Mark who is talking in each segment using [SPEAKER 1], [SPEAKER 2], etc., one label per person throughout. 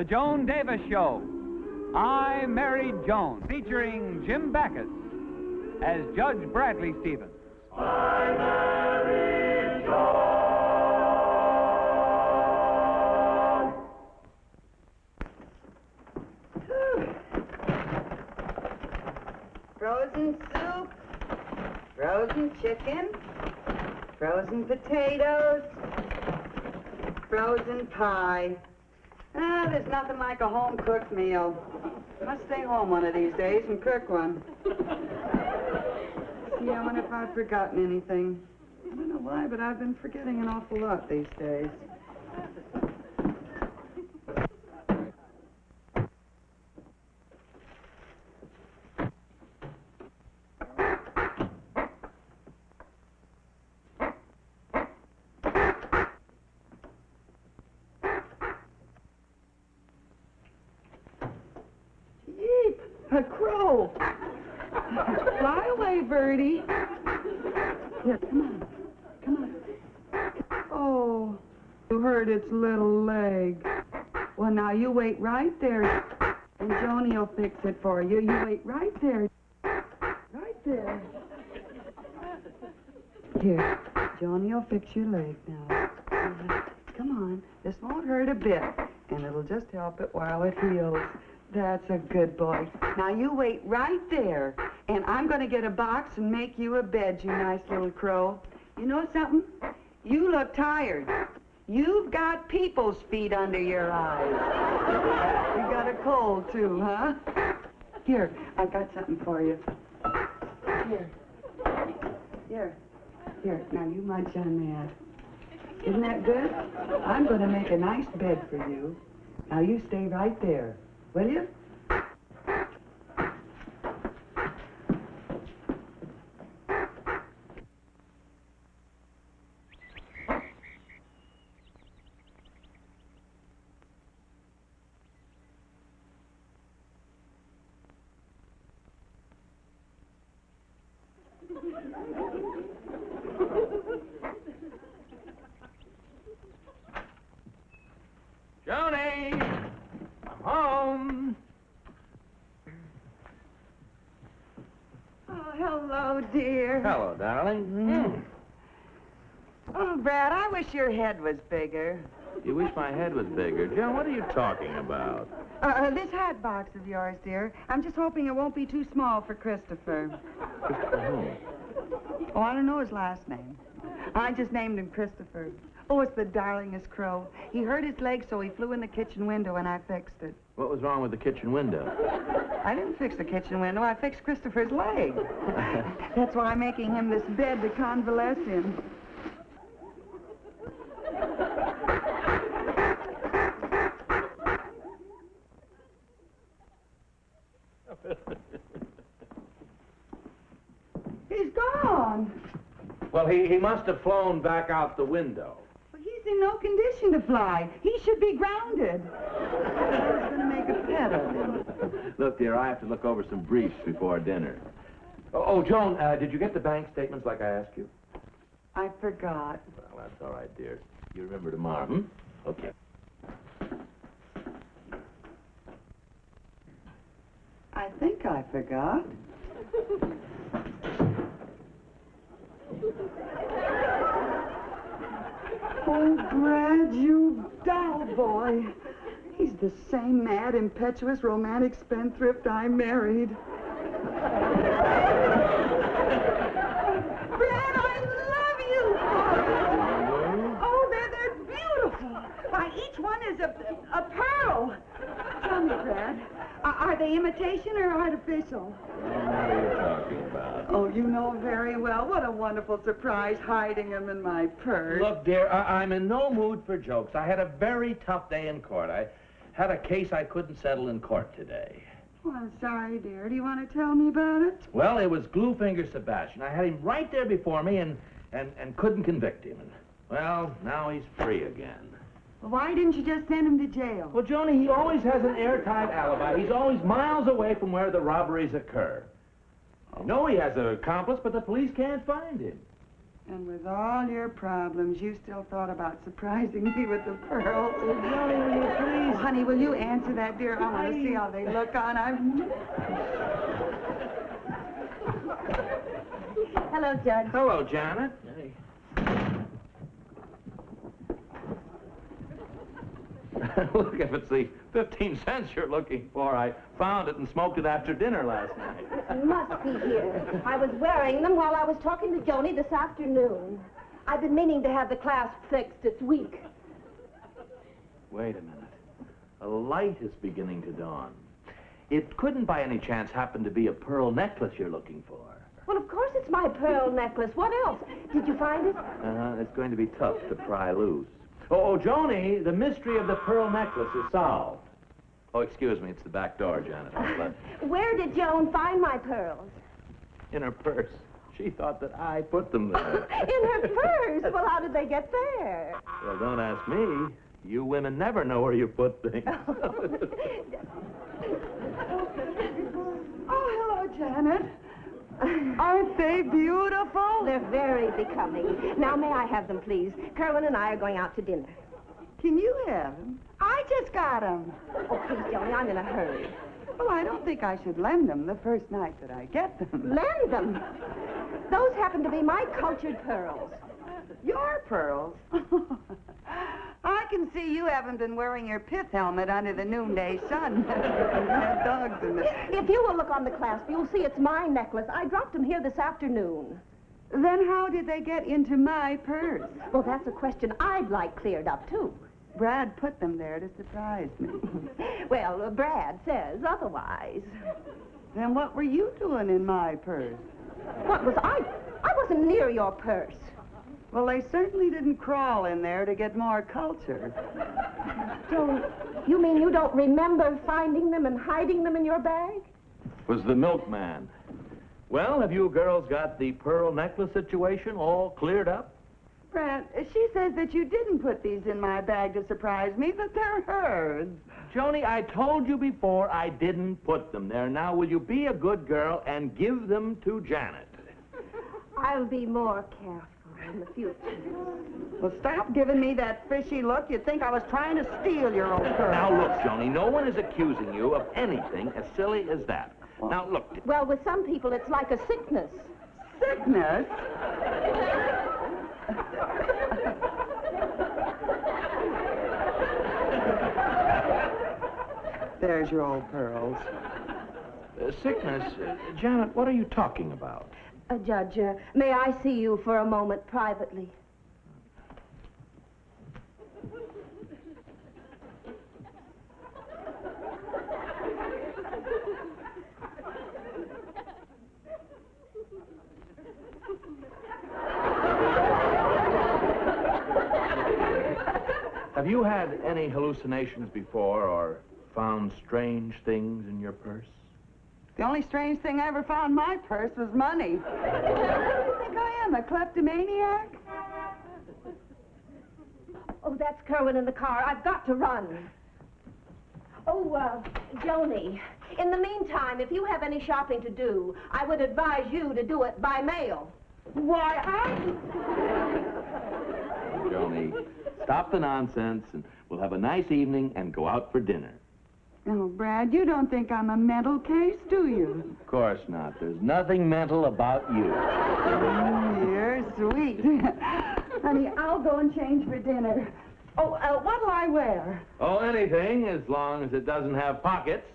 [SPEAKER 1] The Joan Davis Show. I Married Joan, featuring Jim Backus as Judge Bradley Stevens.
[SPEAKER 2] I Married Joan.
[SPEAKER 3] Frozen soup, frozen chicken, frozen potatoes, frozen pie. Ah, there's nothing like a home-cooked meal. Must stay home one of these days and cook one. See, I wonder if I've forgotten anything. I don't know why, but I've been forgetting an awful lot these days. A crow. Fly away, Birdie. Here, come on. Come on. Oh, you hurt its little leg. Well, now you wait right there, and Joni will fix it for you. You wait right there. Right there. Here, Joni will fix your leg now. Come on. This won't hurt a bit, and it'll just help it while it heals. That's a good boy. Now, you wait right there, and I'm going to get a box and make you a bed, you nice little crow. You know something? You look tired. You've got people's feet under your eyes. You got a cold, too, huh? Here, I've got something for you. Here. Here. Here, now you munch on that. Isn't that good? I'm going to make a nice bed for you. Now, you stay right there. Will you?
[SPEAKER 1] Joni! I'm home.
[SPEAKER 3] Oh, hello, dear.
[SPEAKER 1] Hello, darling.
[SPEAKER 3] Oh, Brad, I wish your head was bigger.
[SPEAKER 4] You wish my head was bigger. Joan, what are you talking about?
[SPEAKER 3] This hat box of yours, dear. I'm just hoping it won't be too small for Christopher.
[SPEAKER 4] Christopher whom?
[SPEAKER 3] Oh, I don't know his last name. I just named him Christopher. Oh, it's the darlingest crow. He hurt his leg, so he flew in the kitchen window, and I fixed it.
[SPEAKER 4] What was wrong with the kitchen window?
[SPEAKER 3] I didn't fix the kitchen window. I fixed Christopher's leg. That's why I'm making him this bed to convalesce in. He's gone.
[SPEAKER 4] Well, he must have flown back out the window.
[SPEAKER 3] Well, he's in no condition to fly. He should be grounded. I was going to make a pet of him.
[SPEAKER 4] Look, dear, I have to look over some briefs before dinner. Oh, Joan, did you get the bank statements like I asked you?
[SPEAKER 3] I forgot.
[SPEAKER 4] Well, that's all right, dear. You remember tomorrow, hmm? Okay.
[SPEAKER 3] I think I forgot. Oh, Brad, you doll boy. He's the same mad, impetuous, romantic spendthrift I married. Brad, I love you! Oh, they're beautiful. Why, each one is a pearl. Tell me, Brad, are they imitation or artificial?
[SPEAKER 4] What are you talking about?
[SPEAKER 3] Oh, you know very well. What a wonderful surprise, hiding them in my purse.
[SPEAKER 4] Look, dear, I'm in no mood for jokes. I had a very tough day in court. I had a case I couldn't settle in court today.
[SPEAKER 3] Oh, I'm sorry, dear. Do you want to tell me about it?
[SPEAKER 4] Well, it was Glue-Finger Sebastian. I had him right there before me and couldn't convict him. And, well, now he's free again.
[SPEAKER 3] Well, why didn't you just send him to jail?
[SPEAKER 4] Well, Joni, he always has an airtight alibi. He's always miles away from where the robberies occur. I know he has an accomplice, but the police can't find him.
[SPEAKER 3] And with all your problems, you still thought about surprising me with the pearls.
[SPEAKER 5] Oh, Johnny, will you please?
[SPEAKER 3] Oh, honey, will you answer that, dear? I want to see how they look on.
[SPEAKER 5] Hello, Judge.
[SPEAKER 4] Hello, Janet. Hey. Look, if it's the 15 cents you're looking for, I found it and smoked it after dinner last night.
[SPEAKER 5] It must be here. I was wearing them while I was talking to Joni this afternoon. I've been meaning to have the clasp fixed. It's weak.
[SPEAKER 4] Wait a minute. A light is beginning to dawn. It couldn't by any chance happen to be a pearl necklace you're looking for.
[SPEAKER 5] Well, of course it's my pearl necklace. What else? Did you find it?
[SPEAKER 4] It's going to be tough to pry loose. Oh, Joni, the mystery of the pearl necklace is solved. Oh, excuse me, it's the back door, Janet.
[SPEAKER 5] Where did Joan find my pearls?
[SPEAKER 4] In her purse. She thought that I put them there.
[SPEAKER 5] In her purse? Well, how did they get there?
[SPEAKER 4] Well, don't ask me. You women never know where you put things.
[SPEAKER 3] Oh, hello, Janet. Aren't they beautiful?
[SPEAKER 5] They're very becoming. Now, may I have them, please? Kerwin and I are going out to dinner.
[SPEAKER 3] Can you have them? I just got them.
[SPEAKER 5] Oh, please, Joni, I'm in a hurry.
[SPEAKER 3] Well, I don't think I should lend them the first night that I get them.
[SPEAKER 5] Lend them. Those happen to be my cultured pearls.
[SPEAKER 3] Your pearls? I can see you haven't been wearing your pith helmet under the noonday sun. Dogs in the...
[SPEAKER 5] If you will look on the clasp, you'll see it's my necklace. I dropped them here this afternoon.
[SPEAKER 3] Then how did they get into my purse?
[SPEAKER 5] Well, that's a question I'd like cleared up, too.
[SPEAKER 3] Brad put them there to surprise me.
[SPEAKER 5] Well, Brad says otherwise.
[SPEAKER 3] Then what were you doing in my purse?
[SPEAKER 5] What was I? I wasn't near your purse.
[SPEAKER 3] Well, they certainly didn't crawl in there to get more culture.
[SPEAKER 5] Joan, you mean you don't remember finding them and hiding them in your bag?
[SPEAKER 4] Was the milkman. Well, have you girls got the pearl necklace situation all cleared up?
[SPEAKER 3] Brad, she says that you didn't put these in my bag to surprise me, that they're hers.
[SPEAKER 4] Joni, I told you before I didn't put them there. Now, will you be a good girl and give them to Janet?
[SPEAKER 5] I'll be more careful in the future.
[SPEAKER 3] Well, stop giving me that fishy look. You'd think I was trying to steal your old pearl.
[SPEAKER 4] Now, look, Joni, no one is accusing you of anything as silly as that. Now, look.
[SPEAKER 5] Well, with some people, it's like a sickness.
[SPEAKER 3] Sickness? There's your old pearls.
[SPEAKER 4] Sickness? Janet, what are you talking about?
[SPEAKER 5] Judge, may I see you for a moment privately?
[SPEAKER 4] Have you had any hallucinations before or found strange things in your purse?
[SPEAKER 3] The only strange thing I ever found in my purse was money. What do you think I am, a kleptomaniac?
[SPEAKER 5] Oh, that's Kerwin in the car. I've got to run. Oh, Joni, in the meantime, if you have any shopping to do, I would advise you to do it by mail.
[SPEAKER 3] Why,
[SPEAKER 4] Joni, stop the nonsense and we'll have a nice evening and go out for dinner.
[SPEAKER 3] Oh, Brad, you don't think I'm a mental case, do you?
[SPEAKER 4] Of course not. There's nothing mental about you.
[SPEAKER 3] You're sweet. Honey, I'll go and change for dinner. Oh, what'll I wear?
[SPEAKER 4] Oh, anything, as long as it doesn't have pockets.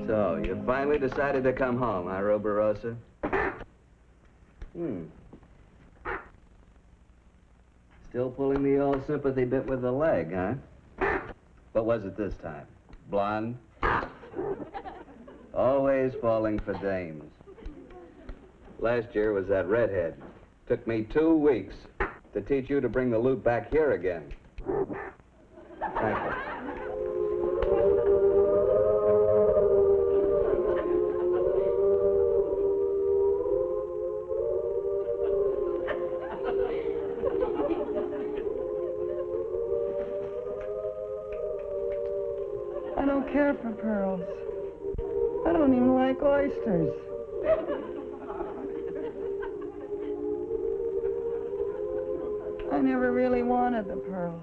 [SPEAKER 6] So, you finally decided to come home, huh, Roberosa? Still pulling the old sympathy bit with the leg, huh? What was it this time? Blonde? Always falling for dames. Last year was that redhead. Took me 2 weeks to teach you to bring the loot back here again. Thank you.
[SPEAKER 3] for pearls. I don't even like oysters. I never really wanted the pearls.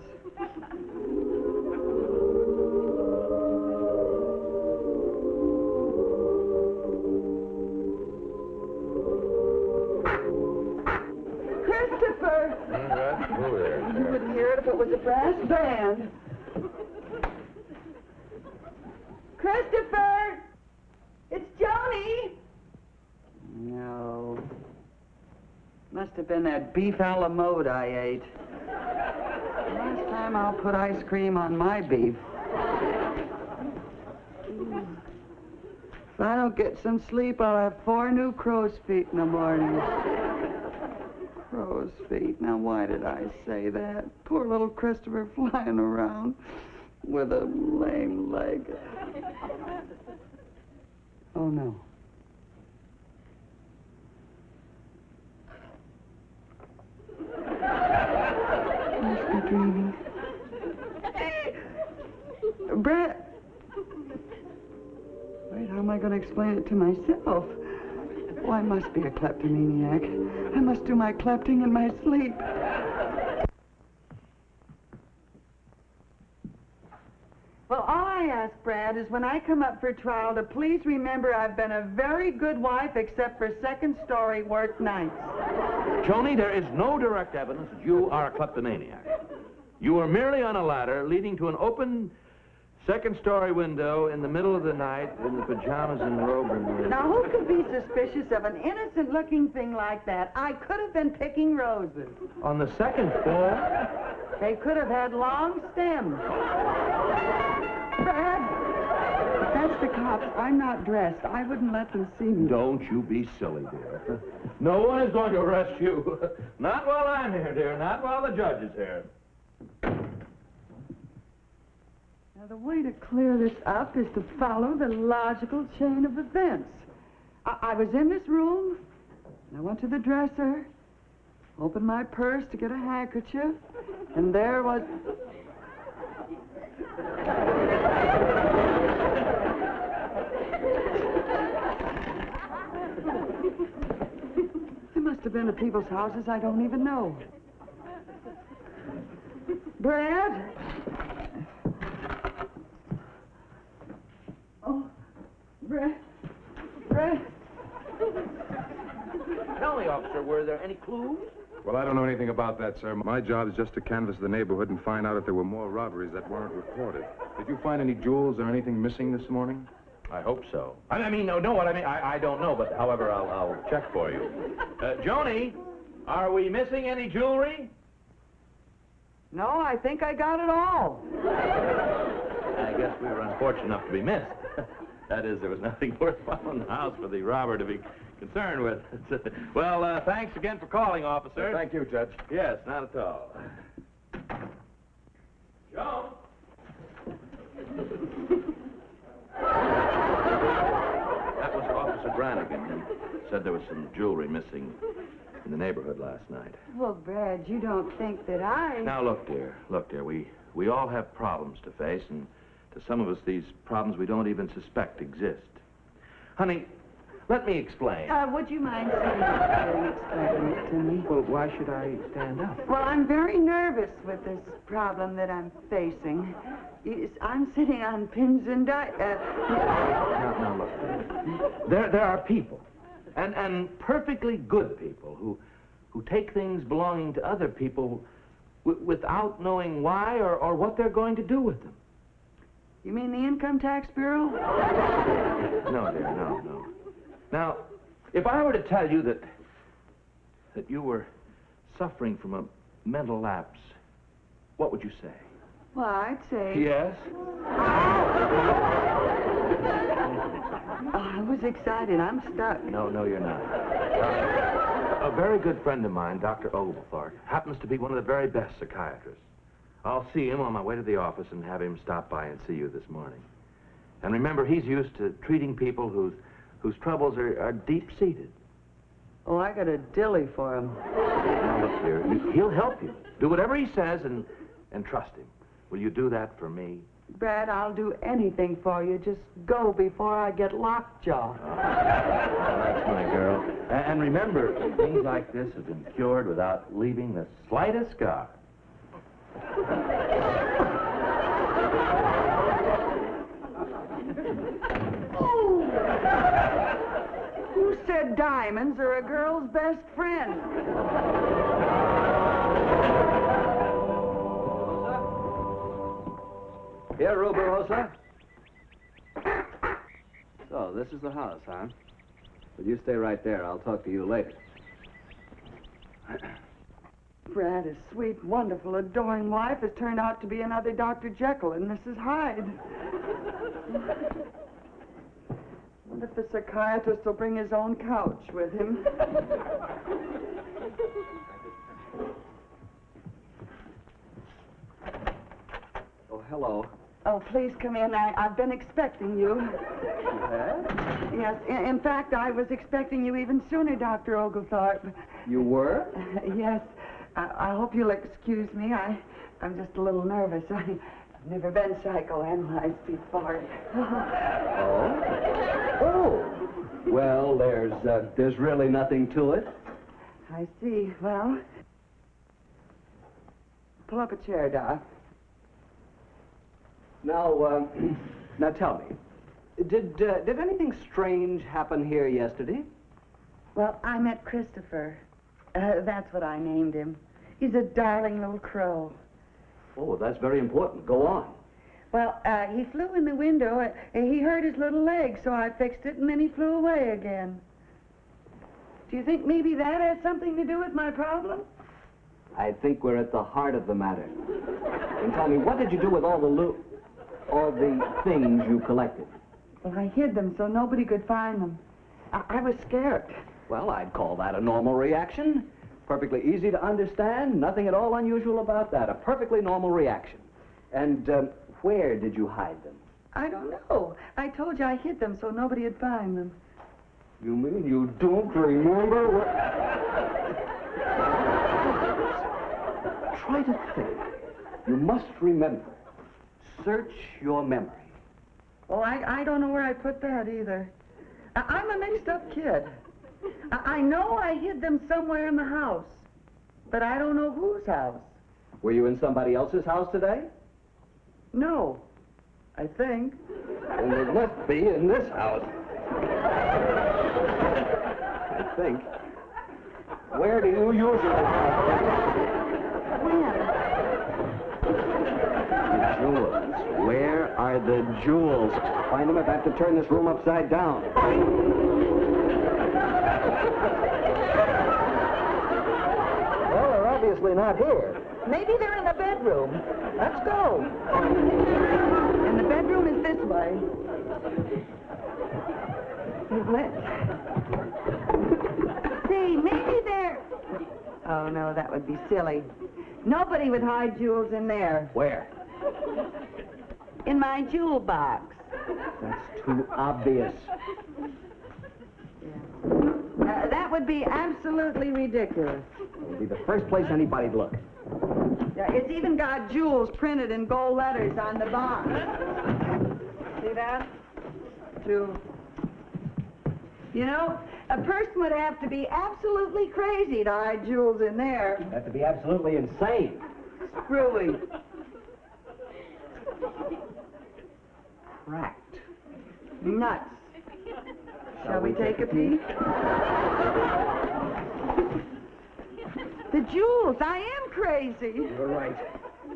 [SPEAKER 3] Christopher!
[SPEAKER 6] Right over there.
[SPEAKER 3] You wouldn't hear it if it was a brass band. Christopher! It's Joni! No. Must have been that beef a la mode I ate. Last time I'll put ice cream on my beef. If I don't get some sleep, I'll have 4 new crow's feet in the morning. Crow's feet. Now, why did I say that? Poor little Christopher flying around with a lame leg. Oh, no. Must be dreaming. Brett! Wait, how am I going to explain it to myself? Oh, I must be a kleptomaniac. I must do my klepting in my sleep. Well, all I ask, Brad, is when I come up for trial to please remember I've been a very good wife except for second-story work nights.
[SPEAKER 4] Joni, there is no direct evidence that you are a kleptomaniac. You were merely on a ladder leading to an open second-story window in the middle of the night in the pajamas and robe and...
[SPEAKER 3] Now, who could be suspicious of an innocent-looking thing like that? I could have been picking roses.
[SPEAKER 4] On the second floor?
[SPEAKER 3] They could have had long stems. Brad, that's the cops. I'm not dressed. I wouldn't let them see me.
[SPEAKER 4] Don't you be silly, dear. No one is going to arrest you. Not while I'm here, dear. Not while the judge is here.
[SPEAKER 3] Now, the way to clear this up is to follow the logical chain of events. I was in this room, and I went to the dresser, opened my purse to get a handkerchief, and there was... There must have been at people's houses I don't even know. Brad? Oh, Brad.
[SPEAKER 4] Tell me, officer, were there any clues?
[SPEAKER 7] Well, I don't know anything about that, sir. My job is just to canvass the neighborhood and find out if there were more robberies that weren't reported. Did you find any jewels or anything missing this morning?
[SPEAKER 4] I hope so. I don't know, but however, I'll check for you. Joni, are we missing any jewelry?
[SPEAKER 3] No, I think I got it all.
[SPEAKER 4] I guess we were unfortunate enough to be missed. That is, there was nothing worthwhile in the house for the robber to be concerned with. Well, thanks again for calling, officer.
[SPEAKER 7] Thank you, Judge.
[SPEAKER 4] Yes, not at all. Joan! That was Officer Brannigan. He said there was some jewelry missing in the neighborhood last night.
[SPEAKER 3] Well, Brad, you don't think that I...
[SPEAKER 4] Now, look, dear, we all have problems to face, and to some of us, these problems we don't even suspect exist. Honey, let me explain.
[SPEAKER 3] Would you mind explaining it to me?
[SPEAKER 4] Well, why should I stand up?
[SPEAKER 3] Well, I'm very nervous with this problem that I'm facing. I'm sitting on pins and
[SPEAKER 4] Now, look. There are people, and perfectly good people, who take things belonging to other people without knowing why or what they're going to do with them.
[SPEAKER 3] You mean the Income Tax Bureau?
[SPEAKER 4] No, dear, no. Now, if I were to tell you that you were suffering from a mental lapse, what would you say?
[SPEAKER 3] Well, I'd say...
[SPEAKER 4] Yes?
[SPEAKER 3] Oh, I was excited. I'm stuck.
[SPEAKER 4] No, you're not. A very good friend of mine, Dr. Oglethorpe, happens to be one of the very best psychiatrists. I'll see him on my way to the office and have him stop by and see you this morning. And remember, he's used to treating people whose troubles are deep-seated.
[SPEAKER 3] Oh, I got a dilly for him.
[SPEAKER 4] Now, look here, he'll help you. Do whatever he says and trust him. Will you do that for me?
[SPEAKER 3] Brad, I'll do anything for you. Just go before I get lockjaw.
[SPEAKER 4] That's my girl. And remember, things like this have been cured without leaving the slightest scar.
[SPEAKER 3] Who said diamonds are a girl's best friend?
[SPEAKER 6] Here, Ruberosa. So, this is the house, huh? Well, you stay right there. I'll talk to you later.
[SPEAKER 3] Brad, his sweet, wonderful, adoring wife has turned out to be another Dr. Jekyll and Mrs. Hyde. Wonder if the psychiatrist will bring his own couch with him.
[SPEAKER 6] Oh, hello.
[SPEAKER 3] Oh, please come in. I've been expecting you.
[SPEAKER 6] You have?
[SPEAKER 3] Yes, in fact, I was expecting you even sooner, Dr. Oglethorpe.
[SPEAKER 6] You were?
[SPEAKER 3] Yes. I hope you'll excuse me. I'm just a little nervous. I've never been psychoanalyzed before.
[SPEAKER 6] Oh. Well, there's really nothing to it.
[SPEAKER 3] I see. Well, pull up a chair, Doc.
[SPEAKER 6] Now, now tell me, did anything strange happen here yesterday?
[SPEAKER 3] Well, I met Christopher. That's what I named him. He's a darling little crow.
[SPEAKER 6] Oh, that's very important. Go on.
[SPEAKER 3] Well, he flew in the window. He hurt his little leg, so I fixed it, and then he flew away again. Do you think maybe that had something to do with my problem?
[SPEAKER 6] I think we're at the heart of the matter. And tell me, what did you do with all the things you collected?
[SPEAKER 3] Well, I hid them so nobody could find them. I was scared.
[SPEAKER 6] Well, I'd call that a normal reaction. Perfectly easy to understand. Nothing at all unusual about that. A perfectly normal reaction. And where did you hide them?
[SPEAKER 3] I don't know. I told you I hid them so nobody'd find them.
[SPEAKER 6] You mean you don't remember what... Try to think. You must remember. Search your memory.
[SPEAKER 3] Oh, I don't know where I put that either. I'm a mixed-up kid. I know I hid them somewhere in the house, but I don't know whose house.
[SPEAKER 6] Were you in somebody else's house today?
[SPEAKER 3] No, I think.
[SPEAKER 6] And it must be in this house. I think. Where do you usually
[SPEAKER 3] When?
[SPEAKER 6] The jewels. Where are the jewels? Find them if I have to turn this room upside down. Well, they're obviously not here.
[SPEAKER 3] Maybe they're in the bedroom. Let's go. And the bedroom is this way. See, maybe they're... Oh, no, that would be silly. Nobody would hide jewels in there.
[SPEAKER 6] Where?
[SPEAKER 3] In my jewel box.
[SPEAKER 6] That's too obvious.
[SPEAKER 3] That would be absolutely ridiculous.
[SPEAKER 6] It would be the first place anybody'd look.
[SPEAKER 3] Yeah, it's even got jewels printed in gold letters on the box. See that? You know, a person would have to be absolutely crazy to hide jewels in there.
[SPEAKER 6] You'd have to be absolutely insane.
[SPEAKER 3] Screwy.
[SPEAKER 6] Cracked.
[SPEAKER 3] Nuts. Shall we take a peek? The jewels. I am crazy.
[SPEAKER 6] You're right.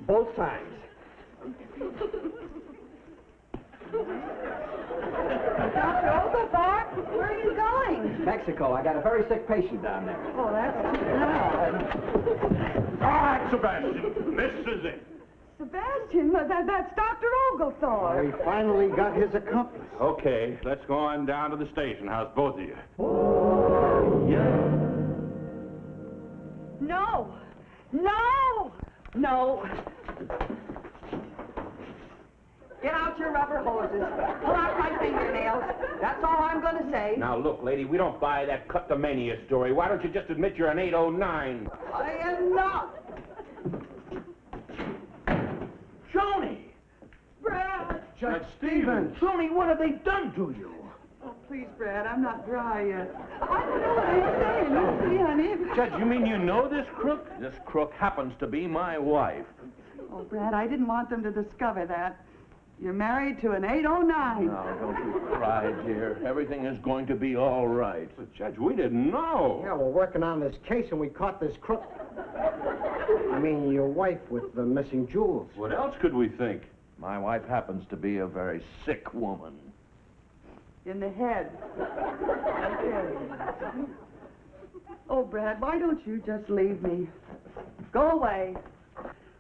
[SPEAKER 6] Both times.
[SPEAKER 3] Dr. Oglethorpe, where are you going?
[SPEAKER 6] Mexico. I got a very sick patient down there.
[SPEAKER 3] Oh, that's too bad.
[SPEAKER 2] All right, Sebastian. This is it.
[SPEAKER 3] Sebastian, that's Dr. Oglethorpe.
[SPEAKER 8] We finally got his accomplice.
[SPEAKER 2] Okay, let's go on down to the station house, both of you.
[SPEAKER 3] No! No! No! Get out your rubber hoses. Pull out my fingernails. That's all I'm going to say.
[SPEAKER 9] Now, look, lady, we don't buy that kleptomania story. Why don't you just admit you're an 809?
[SPEAKER 3] I am not.
[SPEAKER 9] Joni!
[SPEAKER 3] Brad!
[SPEAKER 8] Judge Stevens!
[SPEAKER 4] Tony, what have they done to you?
[SPEAKER 3] Oh, please, Brad, I'm not dry yet. I don't know what he's saying. You see, honey.
[SPEAKER 9] Judge, you mean you know this crook?
[SPEAKER 4] This crook happens to be my wife.
[SPEAKER 3] Oh, Brad, I didn't want them to discover that. You're married to an 809.
[SPEAKER 4] Now, don't you cry, dear. Everything is going to be all right.
[SPEAKER 9] But, Judge, we didn't know.
[SPEAKER 8] Yeah, we're working on this case and we caught this crook. I mean, your wife with the missing jewels.
[SPEAKER 9] What else could we think?
[SPEAKER 4] My wife happens to be a very sick woman.
[SPEAKER 3] In the head. Okay. Oh, Brad, why don't you just leave me? Go away.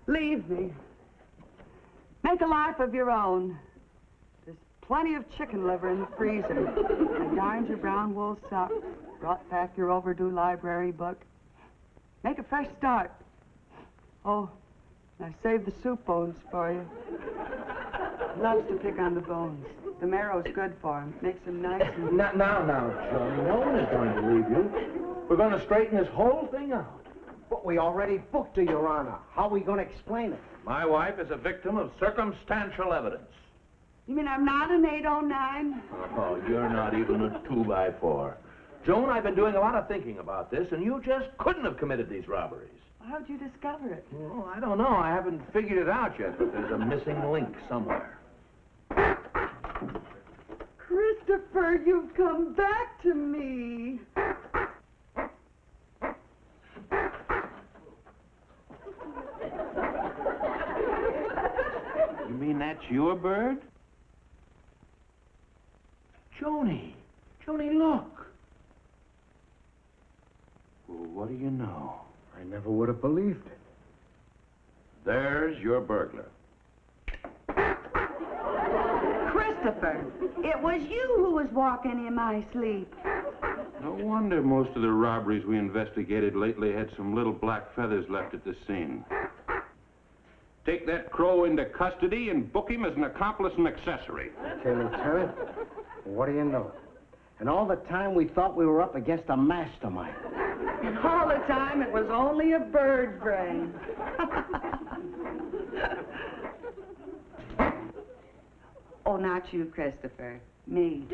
[SPEAKER 3] Leave me. Make a life of your own. There's plenty of chicken liver in the freezer. I darned your brown wool sock. Brought back your overdue library book. Make a fresh start. Oh, I saved the soup bones for you. Loves to pick on the bones. The marrow's good for him. Makes him nice and...
[SPEAKER 4] Now, Johnny, no one is going to leave you. We're going to straighten this whole thing out.
[SPEAKER 8] But we already booked her, Your Honor. How are we going to explain it?
[SPEAKER 4] My wife is a victim of circumstantial evidence.
[SPEAKER 3] You mean I'm not an 809?
[SPEAKER 4] Oh, you're not even a 2x4. Joan, I've been doing a lot of thinking about this, and you just couldn't have committed these robberies.
[SPEAKER 3] How'd you discover it?
[SPEAKER 4] Well, I don't know. I haven't figured it out yet, but there's a missing link somewhere.
[SPEAKER 3] Christopher, you've come back to me.
[SPEAKER 9] You mean that's your bird?
[SPEAKER 4] Joni, look.
[SPEAKER 9] Well, what do you know?
[SPEAKER 8] I never would have believed it.
[SPEAKER 4] There's your burglar.
[SPEAKER 3] Christopher, it was you who was walking in my sleep.
[SPEAKER 9] No wonder most of the robberies we investigated lately had some little black feathers left at the scene. Take that crow into custody and book him as an accomplice and accessory.
[SPEAKER 8] Okay, Lieutenant, what do you know? And all the time we thought we were up against a mastermind.
[SPEAKER 3] And all the time it was only a bird brain. Oh, not you, Christopher. Me.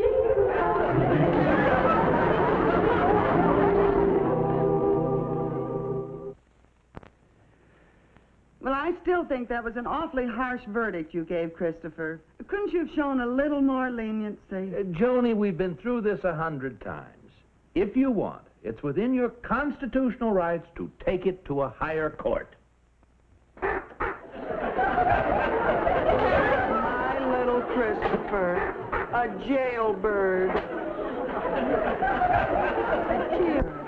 [SPEAKER 3] Well, I still think that was an awfully harsh verdict you gave, Christopher. Couldn't you have shown a little more leniency?
[SPEAKER 4] Joni, we've been through this 100 times. If you want, it's within your constitutional rights to take it to a higher court.
[SPEAKER 3] My little Christopher, a jailbird. A tear.